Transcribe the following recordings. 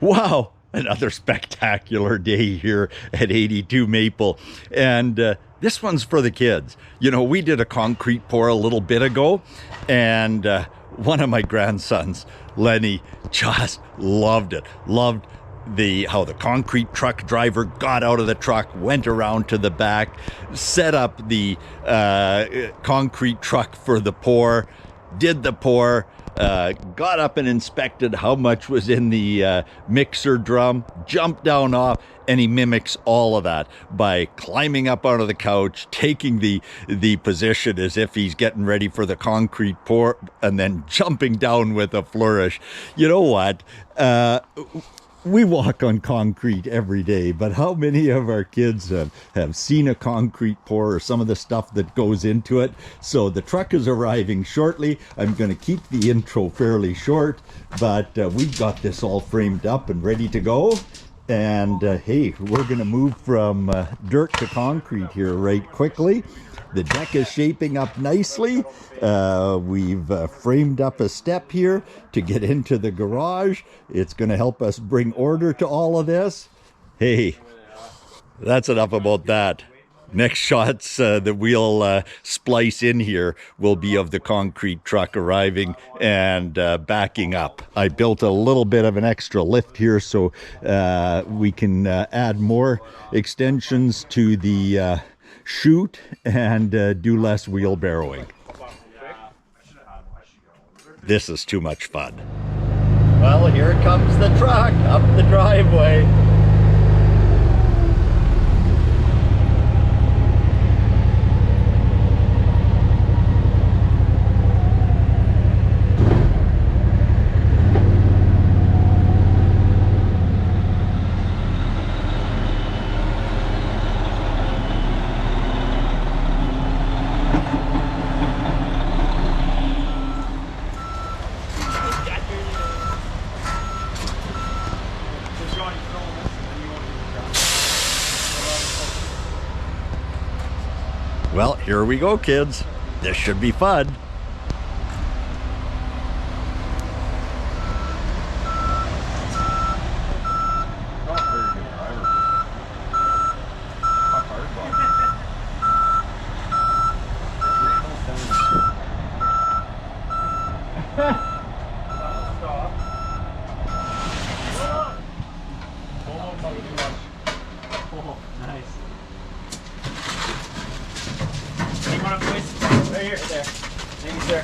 Wow, another spectacular day here at 82 Maple. And this one's for the kids. You know, we did a concrete pour a little bit ago, and one of my grandsons, Lenny, just loved it. Loved how the concrete truck driver got out of the truck, went around to the back, set up the concrete truck for the pour, did the pour, got up and inspected how much was in the mixer drum, jumped down off, and he mimics all of that by climbing up onto the couch, taking the position as if he's getting ready for the concrete pour, and then jumping down with a flourish. You know what? We walk on concrete every day, but how many of our kids have seen a concrete pour or some of the stuff that goes into it? So the truck is arriving shortly. I'm going to keep the intro fairly short, but we've got this all framed up and ready to go. And hey, we're going to move from dirt to concrete here right quickly. The deck is shaping up nicely. We've framed up a step here to get into the garage. It's going to help us bring order to all of this. Hey, that's enough about that. Next shots that we'll splice in here will be of the concrete truck arriving and backing up. I built a little bit of an extra lift here so we can add more extensions to the chute and do less wheelbarrowing. This is too much fun. Well, here comes the truck up the driveway. Well, here we go, kids. This should be fun. Right here, there. Thank you, sir.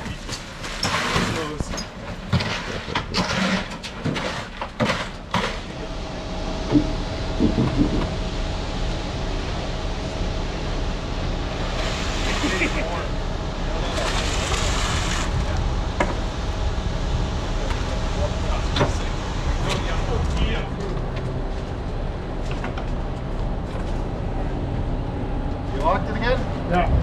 You locked it again? Yeah.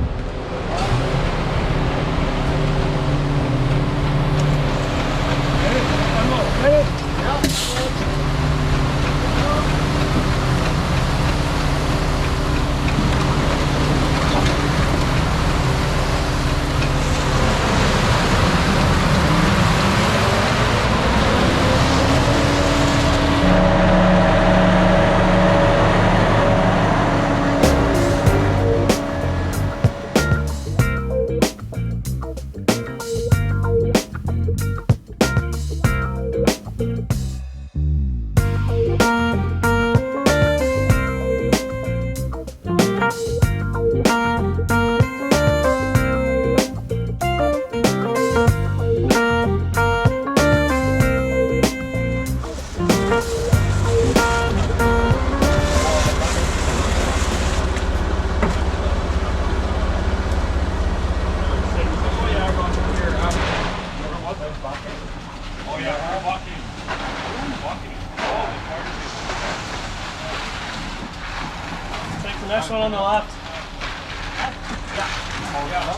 Next one on the left. Yeah.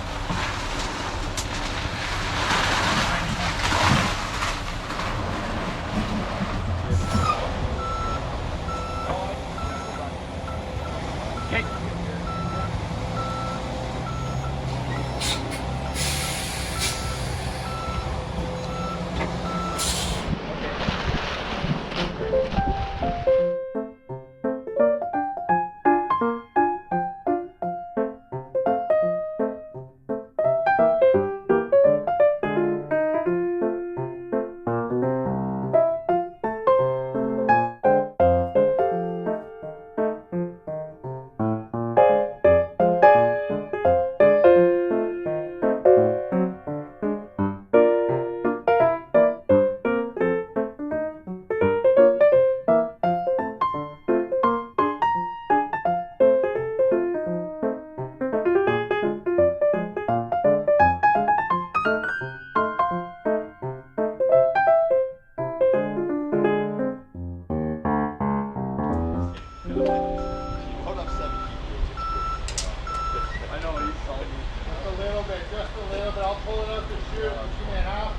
Okay. just a little bit. I'll pull it out the chute and 2.5.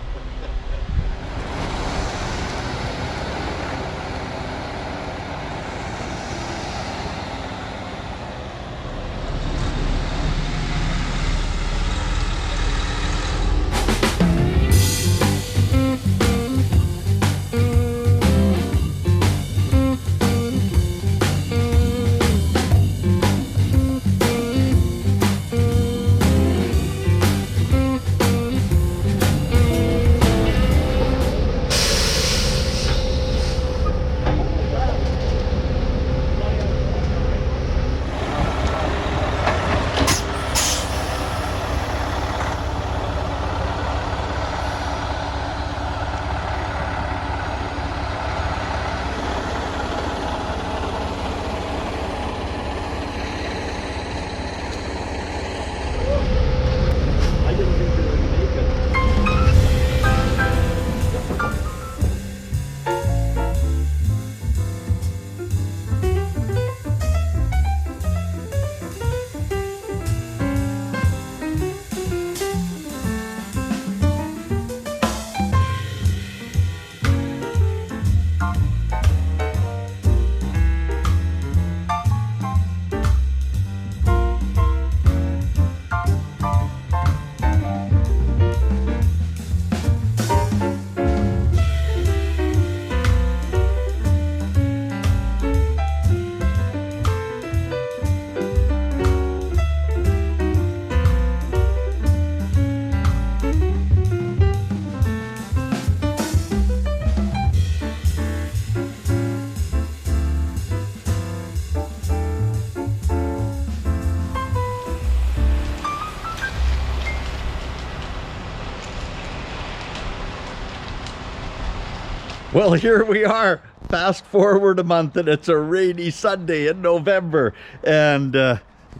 Well, here we are. Fast forward a month and it's a rainy Sunday in November. And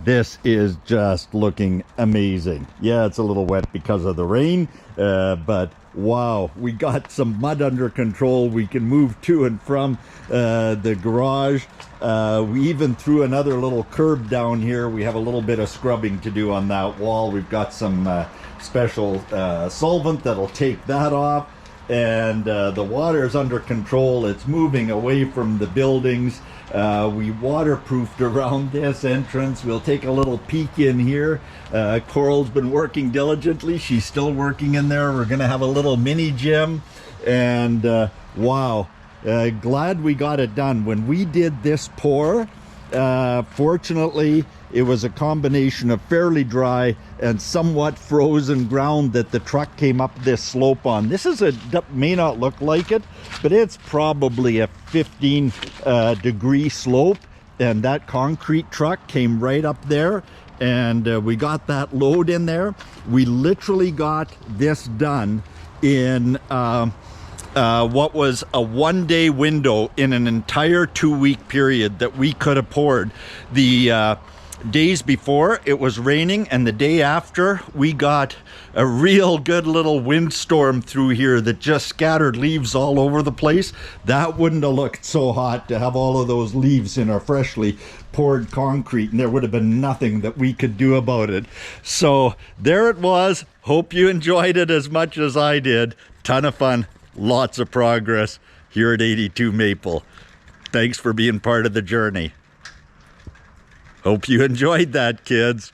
this is just looking amazing. Yeah, it's a little wet because of the rain, but wow, we got some mud under control. We can move to and from the garage. We even threw another little curb down here. We have a little bit of scrubbing to do on that wall. We've got some special solvent that'll take that off. And the water is under control. It's moving away from the buildings. We waterproofed around this entrance. We'll take a little peek in here. Coral's been working diligently. She's still working in there. We're gonna have a little mini gym. And wow, glad we got it done. When we did this pour, fortunately, it was a combination of fairly dry and somewhat frozen ground that the truck came up this slope on. This is may not look like it, but it's probably a 15 degree slope, and that concrete truck came right up there, and we got that load in there. We literally got this done in what was a 1-day window in an entire 2-week period that we could have poured. The days before it was raining, and the day after we got a real good little windstorm through here that just scattered leaves all over the place. That wouldn't have looked so hot to have all of those leaves in our freshly poured concrete, and there would have been nothing that we could do about it. So there it was. Hope you enjoyed it as much as I did. Ton of fun, lots of progress here at 82 Maple. Thanks for being part of the journey. Hope you enjoyed that, kids.